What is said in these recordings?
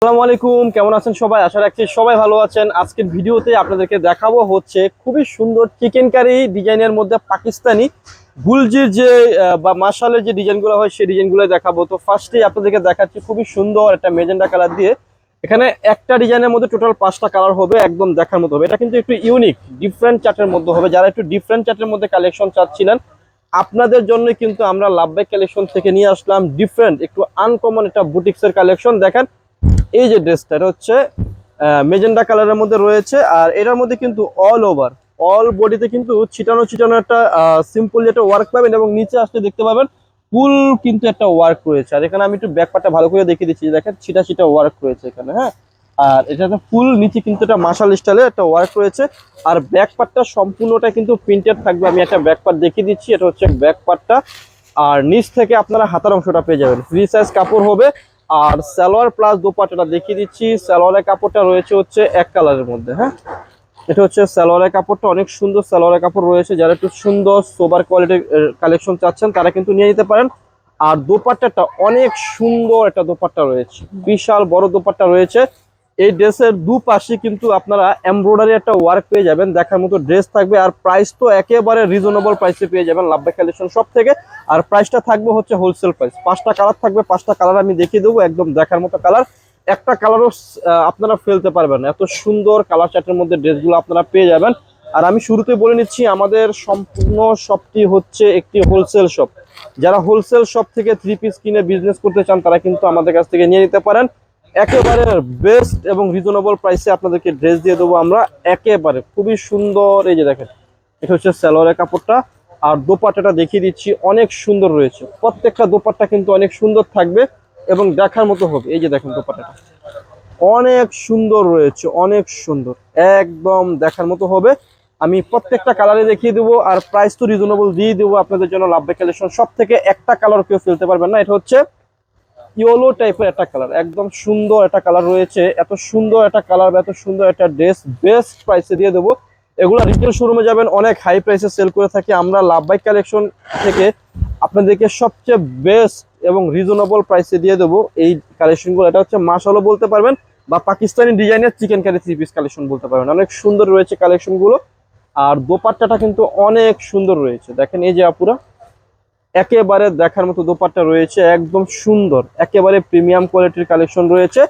আসসালামু আলাইকুম, কেমন আছেন সবাই? আশা রাখছি সবাই ভালো আছেন। আজকের ভিডিওতে আপনাদেরকে দেখাবো হচ্ছে খুবই সুন্দর চিকেন কারি ডিজাইনের মধ্যে পাকিস্তানি গুলজির যে বা মাশালের যে ডিজাইনগুলো হয় সেই ডিজাইনগুলো দেখাবো। তো ফার্স্টেই আপনাদেরকে দেখাচ্ছি খুবই সুন্দর একটা মেজেন্ডা কালার দিয়ে। এখানে একটা ডিজাইনের মধ্যে টোটাল 5টা কালার হবে, একদম দেখার মতো হবে। এটা কিন্তু একটু ইউনিক ডিফারেন্ট চার্টের মধ্যে হবে। যারা একটু ডিফারেন্ট চার্টের মধ্যে কালেকশন চাচ্ছিলেন আপনাদের জন্য কিন্তু আমরা লাভবাই কালেকশন থেকে নিয়ে আসলাম ডিফারেন্ট একটু আনকমন একটা বুটিক্সের কালেকশন। দেখেন এই যে ড্রেসটা, এটা হচ্ছে মেজেন্ডা কালারের মধ্যে রয়েছে। আর এটার মধ্যে কিন্তু অল ওভার অল বডিতে কিন্তু ছিটানো ছিটানো একটা সিম্পল যেটা ওয়ার্ক পাবেন, এবং নিচে আসতে দেখতে পাবেন ফুল কিন্তু একটা ওয়ার্ক রয়েছে। আর এখানে আমি একটু ব্যাক পার্টটা ভালো করে দেখিয়ে দিচ্ছি। দেখেন ছিটা ছিটা ওয়ার্ক রয়েছে এখানে, হ্যাঁ। আর এটাতে ফুল নিচে কিন্তু একটা মাশাল স্টাইলে একটা ওয়ার্ক রয়েছে। আর ব্যাক পার্টটা সম্পূর্ণটা কিন্তু প্রিন্টেড থাকবে। আমি একটা ব্যাক পার্ট দেখিয়ে দিচ্ছি, এটা হচ্ছে ব্যাক পার্টটা। আর নিচ থেকে আপনারা হাতার অংশটা পেয়ে যাবেন, ফ্রি সাইজ কাপড় হবে। আর সালোয়ার প্লাস দোপাট্টাটা দেখিয়ে দিচ্ছি। সালোয়ারের কাপড়টা রয়েছে হচ্ছে এক কালারের মধ্যে, হ্যাঁ। এটা হচ্ছে সালোয়ারের কাপড়টা, অনেক সুন্দর সালোয়ারের কাপড় রয়েছে। যারা একটু সুন্দর সোবার কোয়ালিটির কালেকশন চাচ্ছেন তারা কিন্তু নিয়ে নিতে পারেন। আর দোপাট্টাটা অনেক সুন্দর একটা দোপাট্টা রয়েছে, বিশাল বড় দোপাট্টা রয়েছে। এই ড্রেসের দুপাশে কিন্তু আপনারা এমব্রয়ডারি একটা ওয়ার্ক পেয়ে যাবেন, দেখার মতো ড্রেস থাকবে। আর প্রাইস তো একেবারে রিজনেবল প্রাইসে পেয়ে যাবেন লাভবাই কালেকশন সব থেকে। আর প্রাইসটা থাকবে হচ্ছে হোলসেল প্রাইস। 5টা কালার থাকবে, 5টা কালার আমি দেখিয়ে দেবো, একদম দেখার মতো কালার। একটা কালারও আপনারা ফেলতে পারবেন, এত সুন্দর কালার চার্টের মধ্যে ড্রেসগুলো আপনারা পেয়ে যাবেন। আর আমি শুরুতে বলে নিচ্ছি, আমাদের সম্পূর্ণ শপটি হচ্ছে একটি হোলসেল শপ। যারা হোলসেল শপ থেকে 3 পিস কিনে বিজনেস করতে চান তারা কিন্তু আমাদের কাছ থেকে নিয়ে নিতে পারেন। একেবারে বেস্ট এবং রিজনেবল প্রাইসে আপনাদেরকে ড্রেস দিয়ে দেবো আমরা, একেবারে খুবই সুন্দর। এই যে দেখেন, এটা হচ্ছে সালোয়ারের কাপড়টা। আর দোপাট্টাটা দেখিয়ে দিচ্ছি, অনেক সুন্দর রয়েছে। প্রত্যেকটা দোপাট্টা কিন্তু অনেক সুন্দর থাকবে এবং দেখার মতো হবে। এই যে দেখেন দোপাট্টাটা অনেক সুন্দর রয়েছে, অনেক সুন্দর, একদম দেখার মতো হবে। আমি প্রত্যেকটা কালারে দেখিয়ে দেবো। আর প্রাইস তো রিজনেবল দিয়ে দেবো আপনাদের জন্য লাভবাই কালেকশন সব থেকে। একটা কালার কেউ ফেলতে পারবেন না। এটা হচ্ছে ইয়েলো টাইপের একটা কালার, একদম সুন্দর একটা কালার রয়েছে। এত সুন্দর একটা কালার, এত সুন্দর একটা ড্রেস বেস্ট প্রাইসে দিয়ে দেবো। এগুলো রিটেল শোরুমে যাবেন অনেক হাই প্রাইসে সেল করে থাকি আমরা। লাভবাই কালেকশন থেকে আপনাদেরকে সবচেয়ে বেস্ট এবং রিজনেবল প্রাইসে দিয়ে দেবো এই কালেকশনগুলো। এটা হচ্ছে মাশাআল্লাহ বলতে পারবেন, বা পাকিস্তানি ডিজাইনের চিকেন কারি 3 পিস কালেকশন বলতে পারবেন। অনেক সুন্দর রয়েছে কালেকশনগুলো। আর দোপাট্টাটা কিন্তু অনেক সুন্দর রয়েছে, দেখেন এই যে আপুরা, একেবারে দেখার মতো দোপাট্টা রয়েছে, একদম সুন্দর, একেবারে প্রিমিয়াম কোয়ালিটির কালেকশন রয়েছে।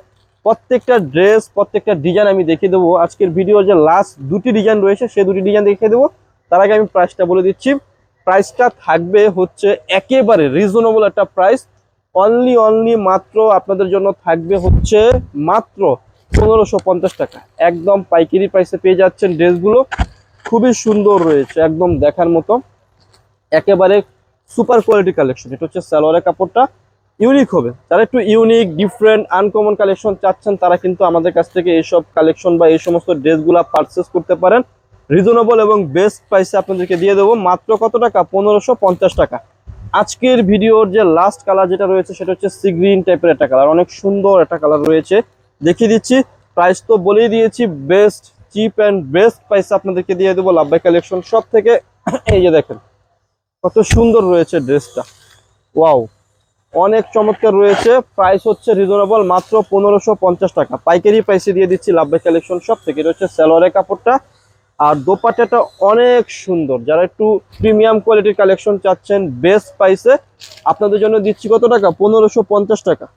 প্রত্যেকটা ড্রেস প্রত্যেকটা ডিজাইন আমি দেখিয়ে দেবো। আজকের ভিডিও যে লাস্ট 2টি ডিজাইন রয়েছে সেই 2টি ডিজাইন দেখিয়ে দেবো। তার আগে আমি প্রাইসটা বলে দিচ্ছি। প্রাইসটা থাকবে হচ্ছে একেবারে রিজনেবল একটা প্রাইস। অনলি মাত্র আপনাদের জন্য থাকবে হচ্ছে মাত্র 1550 টাকা। একদম পাইকারি প্রাইসে পেয়ে যাচ্ছেন ড্রেসগুলো। খুবই সুন্দর রয়েছে, একদম দেখার মতো, একেবারে সুপার কোয়ালিটি কালেকশন। এটা হচ্ছে সালোয়ারের কাপড়টা, ইউনিক হবে। যারা একটু ইউনিক ডিফারেন্ট আনকমন কালেকশন চাচ্ছেন তারা কিন্তু আমাদের কাছ থেকে এইসব কালেকশন বা এই সমস্ত ড্রেসগুলা পারচেস করতে পারেন রিজনেবল এবং বেস্ট প্রাইসে আপনাদেরকে দিয়ে দেবো। মাত্র কত টাকা? 1550 টাকা। আজকের ভিডিওর যে লাস্ট কালার যেটা রয়েছে সেটা হচ্ছে সি গ্রিন টাইপের একটা কালার, অনেক সুন্দর একটা কালার রয়েছে, দেখিয়ে দিচ্ছি। প্রাইস তো বলেই দিয়েছি, বেস্ট চিপ অ্যান্ড বেস্ট প্রাইসে আপনাদেরকে দিয়ে দেবো লাভবাই কালেকশন সব থেকে। এই যে দেখেন কত সুন্দর রয়েছে ড্রেসটা, ওয়াও, অনেক চমৎকার রয়েছে। প্রাইস হচ্ছে রিজনেবল, মাত্র 1550 টাকা পাইকারি প্রাইসে দিয়ে দিচ্ছি লাভবাই কালেকশন সব থেকে। এটা হচ্ছে সালোয়ারের কাপড়টা। আর দোপাট্টাটা অনেক সুন্দর। যারা একটু প্রিমিয়াম কোয়ালিটির কালেকশন চাচ্ছেন বেস্ট প্রাইসে আপনাদের জন্য দিচ্ছি কত টাকা? 1550 টাকা।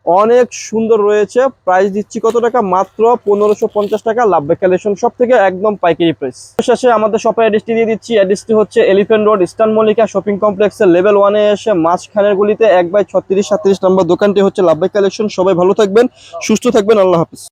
অনেক সুন্দর রয়েছে। প্রাইস দিচ্ছি কত টাকা? মাত্র 1550 টাকা লাভবাই কালেকশন সব থেকে, একদম পাইকারি প্রাইস। শেষে আমাদের শপের অ্যাড্রেসটি দিয়ে দিচ্ছি। অ্যাড্রেসটি হচ্ছে elephant road, eastern Mallika shopping কমপ্লেক্সের লেভেল 1-এ এসে মাঝখানের গলিতে 1/36-37 নম্বর দোকানটি হচ্ছে লাভবাই কালেকশন। সবাই ভালো থাকবেন, সুস্থ থাকবেন, আল্লাহ হাফেজ।